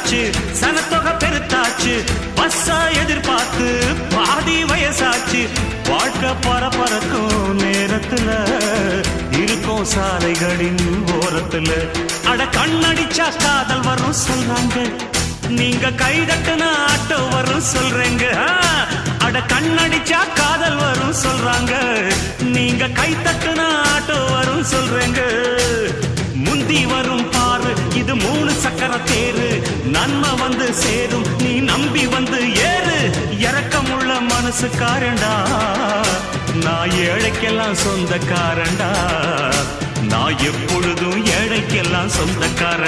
வந்தாச்சு, சனத்தொகை பெருத்தாச்சு, பஸ்ஸா எதிர்பார்த்து பாதி வயசாச்சு. வாழ்க்கை பரபரக்கும் நேரத்துல இருக்கும் சாலைகளின் ஓரத்துல. அட கண்ணடிச்சா காதல் வரும் சொல்றாங்க, நீங்க கைதட்டுனா ஆட்டோ வரும் சொல்றேங்க. அட கண்ணடிச்சா காதல் வரும் சொல்றாங்க, நீங்க கைதட்டுனா ஆட்டோ வரும் சொல்றேங்க. முந்தி வரும் பாரு இது 3 சக்கர தேரு, நன்மை வந்து சேரும் நீ நம்பி வந்து ஏறு. இரக்கமுள்ள மனசுக்காரண்டா, நான் ஏழைக்கெல்லாம் சொந்தக்காரண்டா, நான் எப்பொழுதும் ஏழைக்கெல்லாம் சொந்தக்காரன்.